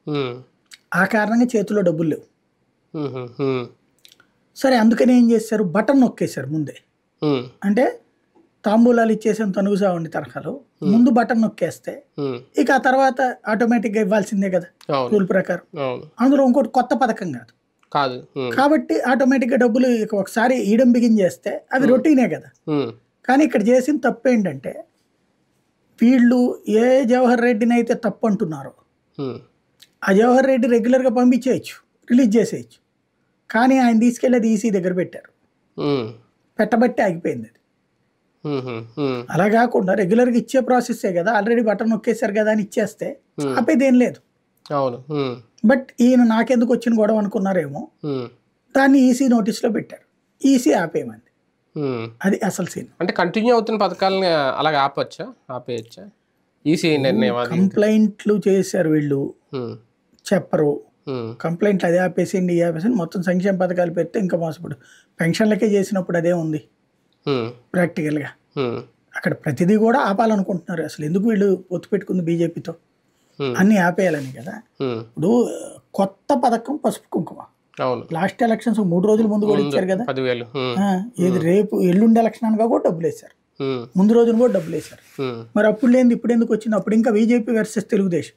ఉమ్, ఆ కారణంగా చేతిలో డబ్బులు లేవు. ఉహు, ఉమ్, సరే అందుకని ఏం చేశారు, బటన్ నొక్కేశారు ముందే. ఉమ్, అంటే తాంబూలాలు ఇచ్చేసాం తనుగు సావండి తరహాలో ముందు బటన్ నొక్కేస్తే ఉమ్, ఇక ఆ తర్వాత ఆటోమేటిక్గా ఇవ్వాల్సిందే కదా అవును రూల్ ప్రకారం. అవును అందులో ఇంకోటి కొత్త పథకం కాదు కాదు. ఉమ్, కాబట్టి ఆటోమేటిక్గా డబ్బులు ఇక ఒకసారి ఈయడం బిగిన్ చేస్తే అవి రొటీనే కదా. ఉమ్, కానీ ఇక్కడ చేసిన తప్పు ఏంటంటే వీళ్ళు ఏ జవహర్ రెడ్డిని అయితే తప్పు అంటున్నారో ఉమ్, ఆ జవహర్ రెడ్డి రెగ్యులర్గా పంపించేయచ్చు, రిలీజ్ చేసేయచ్చు. కానీ ఆయన తీసుకెళ్ళి అది ఈసీ దగ్గర పెట్టారు, ఉమ్, పెట్టబట్టి ఆగిపోయింది అది. ఉహు, ఉమ్, అలా కాకుండా రెగ్యులర్గా ఇచ్చే ప్రాసెస్సే కదా, ఆల్రెడీ బటన్ నొక్కేశారు కదా అని ఇచ్చేస్తే ఆపేదేం లేదు. అవును. ఉమ్, బట్ ఈయన నాకెందుకు వచ్చిన గొడవ అనుకున్నారేమో, ఉమ్, దాన్ని ఈసీ నోటీస్లో పెట్టారు, ఈసీ ఆపేయమంది. ఉమ్. అది అసలు సీన్. అంటే కంటిన్యూ అవుతున్న పథకాలని అలాగే ఆపొచ్చా, ఆపేయచ్చా? ఈసీ నిర్ణయం అది. కంప్లైంట్లు చేశారు వీళ్ళు, ఉమ్, చెప్పరు. ఉమ్, కంప్లైంట్లు అదే ఆపేసిండి ఈ ఆపేసిండి, మొత్తం సంక్షేమ పథకాలు పెడితే ఇంకా మోసపడు. పెన్షన్లకే చేసినప్పుడు అదే ఉంది ఉమ్, ప్రాక్టికల్గా. ఉమ్, అక్కడ ప్రతిదీ కూడా ఆపాలనుకుంటున్నారు. అసలు ఎందుకు వీళ్ళు పొత్తు పెట్టుకుంది బీజేపీతో, ఉమ్, అన్నీ ఆపేయాలని కదా. ఉమ్, ఇప్పుడు కొత్త పథకం పసుపు కుంకుమ అవును. లాస్ట్ ఎలక్షన్స్ 3 రోజుల ముందు కూడా ఇచ్చారు కదా. 10,000. ఉమ్, ఏది రేపు ఎల్లుండి ఎలక్షన్ అనగా కూడా డబ్బులు వేశారు, ఉమ్, ముందు రోజున కూడా డబ్బులు వేశారు. ఉమ్. మరి అప్పుడు లేనిది ఇప్పుడు ఎందుకు వచ్చింది? అప్పుడు ఇంకా బీజేపీ వర్సెస్ తెలుగుదేశం.